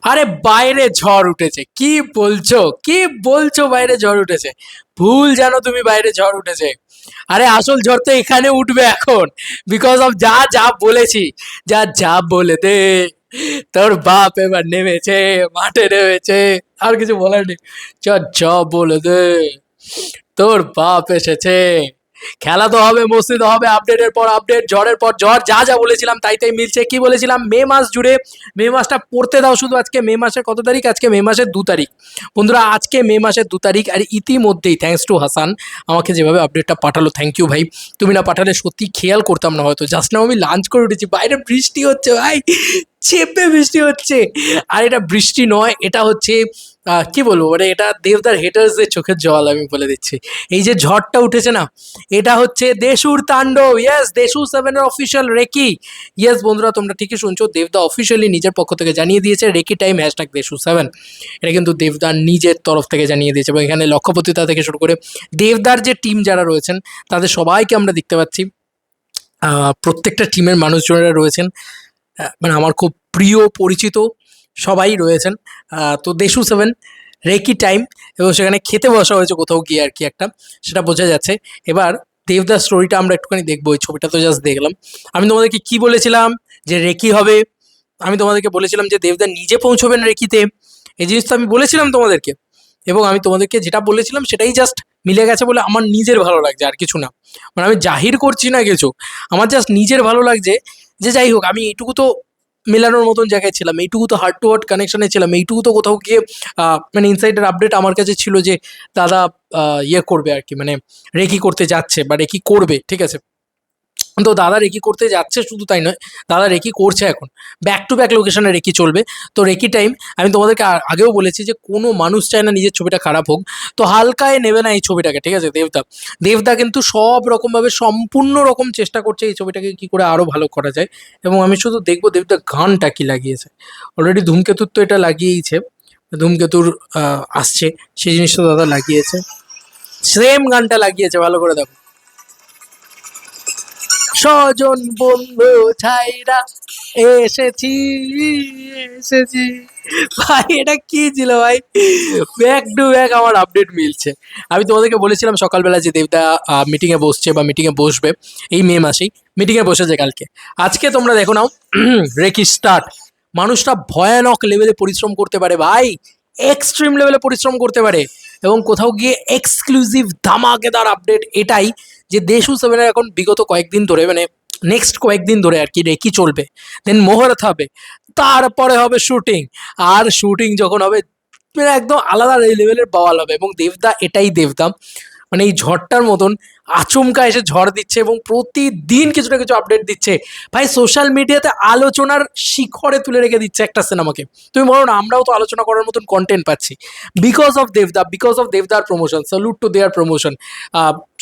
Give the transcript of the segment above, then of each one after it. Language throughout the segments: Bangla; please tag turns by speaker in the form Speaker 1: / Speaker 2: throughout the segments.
Speaker 1: আরে বাইরে ঝড় উঠেছে, কি বলছো, কি বলছো? বাইরে ঝড় উঠেছে? ভুল জানো তুমি, বাইরে ঝড় উঠেছে। আরে আসল ঝড় তো এখানে উঠবে এখন, বিকজ অফ যা যা বলেছি। যা যা বলে দে, তোর বাপ এবার নেমেছে, মাঠে নেমেছে। আর কিছু বলার নেই। যা যা বলে দে, তোর বাপ এসেছে। খেলা তো হবে, মসজিদ হবে, আপডেটের পর আপডেট, ঝড়ের পর ঝড়। যা যা বলেছিলাম তাই তাই মিলছে। কি বলেছিলাম? মে মাস জুড়ে, মে মাসটা পড়তে দাও শুধু। আজকে মে মাসের কত তারিখ? আজকে মে মাসের 2 তারিখ। বন্ধুরা, আজকে মে মাসের 2 তারিখ। আর ইতিমধ্যেই থ্যাঙ্কস টু হাসান, আমাকে যেভাবে আপডেটটা পাঠালো, থ্যাংক ইউ ভাই। তুমি না পাঠালে সত্যি খেয়াল করতাম না হয়তো। জাস্ট নাও আমি লাঞ্চ করে উঠেছি, বাইরে বৃষ্টি হচ্ছে ভাই, চেপে বৃষ্টি হচ্ছে। আর এটা বৃষ্টি নয়, এটা হচ্ছে কি বলবো, মানে এটা দেবদার হেটার্সদের চোখের জল, আমি বলে দিচ্ছি। এই যে ঝড়টা উঠেছে না, এটা হচ্ছে দেশুর তাণ্ডব। ইয়েস, দেশু 7 এর অফিসিয়াল রেকি। ইয়েস বন্ধুরা, তোমরা ঠিকই শুনছো, দেবদা অফিসিয়ালি নিজের পক্ষ থেকে জানিয়ে দিয়েছে রেকি টাইম #দেশু7। এটা কিন্তু দেবদার নিজের তরফ থেকে জানিয়ে দিয়েছে। এবং এখানে লক্ষ্যপতিতা থেকে শুরু করে দেবদার যে টিম যারা রয়েছেন, তাদের সবাইকে আমরা দেখতে পাচ্ছি। প্রত্যেকটা টিমের মানুষজনেরা রয়েছেন, মানে আমার খুব প্রিয় পরিচিত সবাই রয়েছেন। তো দেশু 7 রেকি টাইম, এবং সেখানে খেতে বসা হয়েছে কোথাও গিয়ে আর কি একটা, সেটা বোঝা যাচ্ছে। এবার দেবদার স্টোরিটা আমরা একটুখানি দেখবো। ওই ছবিটা তো জাস্ট দেখলাম। আমি তোমাদেরকে কি বলেছিলাম? যে রেকি হবে। আমি তোমাদেরকে বলেছিলাম যে দেবদা নিজে পৌঁছবেন রেকিতে। এই জিনিস তো আমি বলেছিলাম তোমাদেরকে। এবং আমি তোমাদেরকে যেটা বলেছিলাম সেটাই জাস্ট মিলে গেছে বলে আমার নিজের ভালো লাগছে, আর কিছু না। মানে আমি জাহির করছি না কিছু, আমার জাস্ট নিজের ভালো লাগছে। যে যাই হোক, আমি এইটুকু তো মেলানোর মতন জায়গায় ছিলাম, এইটুকু তো হার্ট টু হার্ট কানেকশনে ছিলাম, এইটুকু তো কোথাও গিয়ে মানে ইনসাইডের আপডেট আমার কাছে ছিল যে দাদা ইয়ে করবে আর কি, মানে রেকি করতে যাচ্ছে বা রেকি করবে, ঠিক আছে। তো দাদা রেকি করতে যাচ্ছে শুধু তাই নয়, দাদা রেকি করছে এখন। ব্যাক টু ব্যাক লোকেশনে রেকি চলবে। তো রেকি টাইম, আমি তোমাদেরকে আগেও বলেছি যে কোনো মানুষ চায় না নিজের ছবিটা খারাপ হোক। তো হালকায় নেবে না এই ছবিটাকে, ঠিক আছে। দেবদা, দেবদা কিন্তু সব রকমভাবে সম্পূর্ণ রকম চেষ্টা করছে এই ছবিটাকে কী করে আরও ভালো করা যায়। এবং আমি শুধু দেখবো দেবদা গানটা কি লাগিয়েছে। অলরেডি ধূমকেতুর তো এটা লাগিয়েইছে, ধূমকেতুর আসছে, সেই জিনিসটা দাদা লাগিয়েছে। সেম গানটা লাগিয়েছে, ভালো করে দেখো। স্বজন বন্ধু ছাইরা এসেছি, এসেছি। ভাই এটা কি ছিল ভাই? ব্যাক টু ব্যাক আমার আপডেট মিলছে। আমি তোমাদেরকে বলেছিলাম সকালবেলা যে দেবদা মিটিংয়ে বসছে বা মিটিংয়ে বসবে এই মে মাসেই। মিটিংয়ে বসেছে কালকে। আজকে তোমরা দেখো নাও, রেকি স্টার্ট। মানুষটা ভয়ানক লেভেলে পরিশ্রম করতে পারে ভাই, এক্সট্রিম লেভেলে পরিশ্রম করতে পারে। এবং কোথাও গিয়ে এক্সক্লুসিভ ধামাকেদার আপডেট এটাই যে দেশু 7 এখন বিগত কয়েকদিন ধরে, মানে নেক্সট কয়েকদিন ধরে আর কি রেকি চলবে। দেন মোহরত হবে, তারপরে হবে শুটিং। আর শুটিং যখন হবে, মানে একদম আলাদা লেভেলের বাওয়াল হবে। এবং দেবদা এটাই দেবদা, মানে এই ঝড়টার মতন আচমকা এসে ঝড় দিচ্ছে এবং প্রতিদিন কিছু না কিছু আপডেট দিচ্ছে ভাই। সোশ্যাল মিডিয়াতে আলোচনার শিখরে তুলে রেখে দিচ্ছে একটা সিনেমাকে। তুমি বলো না, আমরাও তো আলোচনা করার মতন কন্টেন্ট পাচ্ছি বিকজ অফ দেবদা, বিকজ অফ দেবদার promotion. Salute to their promotion.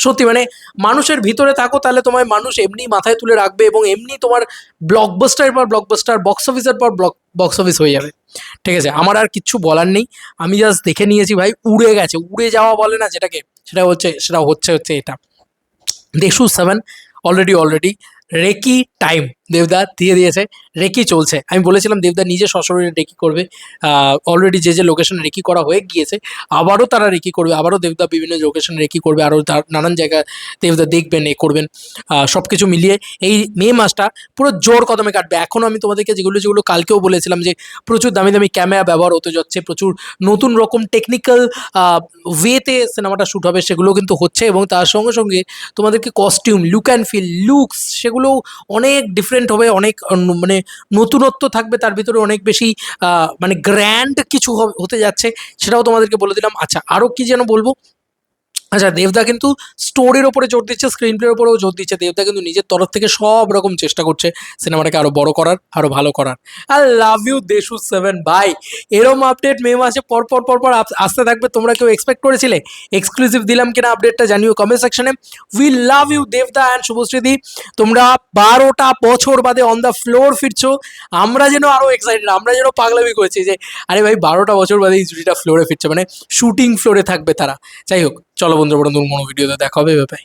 Speaker 1: সত্যি মানে মানুষের ভিতরে থাকো তাহলে তোমায় মানুষ এমনি মাথায় তুলে রাখবে, এবং এমনি তোমার ব্লকবাস্টারের পর ব্লকবাস্টার, বক্স অফিসের পর বক্স অফিস হয়ে যাবে। ঠিক আছে, আমার আর কিচ্ছু বলার নেই। আমি জাস্ট দেখে নিয়েছি ভাই, উড়ে গেছে, উড়ে যাওয়া বলে না যেটাকে, সেটা হচ্ছে এটা। দেশু 7 অলরেডি রেকি টাইম দেবদা দিয়ে দিয়েছে। রেকি চলছে। আমি বলেছিলাম দেবদা নিজে সশরীরে রেকি করবে। অলরেডি যে যে লোকেশনে রেকি করা হয়ে গিয়েছে, আবারও তারা রেকি করবে, আবারও দেবদা বিভিন্ন লোকেশনে রেকি করবে, আরও নানান জায়গায় দেবদা দেখবেন, এ করবেন। সব কিছু মিলিয়ে এই মে মাসটা পুরো জোর কদমে কাটবে। এখনও আমি তোমাদেরকে যেগুলো যেগুলো কালকেও বলেছিলাম যে প্রচুর দামি দামি ক্যামেরা ব্যবহার হতে যাচ্ছে, প্রচুর নতুন রকম টেকনিক্যাল ওয়েতে সিনেমাটা শ্যুট হবে, সেগুলো কিন্তু হচ্ছে। এবং তার সঙ্গে সঙ্গে তোমাদেরকে costume, look and feel, looks, সেগুলোও অনেক ডিফারেন্ট হবে, অনেক মানে নতুনত্ব থাকবে তার ভিতরে, অনেক বেশি মানে গ্র্যান্ড কিছু হতে যাচ্ছে, সেটাও তোমাদেরকে বলে দিলাম। আচ্ছা, আরও কি যেন বলবো? আচ্ছা, দেবদা কিন্তু স্টোরির ওপরে জোর দিচ্ছে, স্ক্রিন প্লের ওপরেও জোর দিচ্ছে। দেবদা কিন্তু নিজের তরফ থেকে সব রকম চেষ্টা করছে সিনেমাটাকে আরও বড় করার, আরও ভালো করার। আই লাভ ইউ দেশু 7 ভাই। এরম আপডেট মে মাসে পর পর আসতে থাকবে। তোমরা কেউ এক্সপেক্ট করেছিলে? এক্সক্লুসিভ দিলাম কিনা আপডেটটা জানিও কমেন্ট সেকশনে। উই লাভ ইউ দেবদা অ্যান্ড শুভশ্রীদি। তোমরা 12টা বছর বাদে অন দ্য ফ্লোর ফিরছো। আমরা যেন আরও এক্সাইটেড, আমরা যেন পাগলামি করেছি যে আরে ভাই 12টা বছর বাদে এই জুটিটা ফ্লোরে ফিরছে, মানে শুটিং ফ্লোরে থাকবে তারা। যাই হোক, চলো বন্ধুরা, বড় নতুন কোনো ভিডিওতে দেখা হবে। বাই।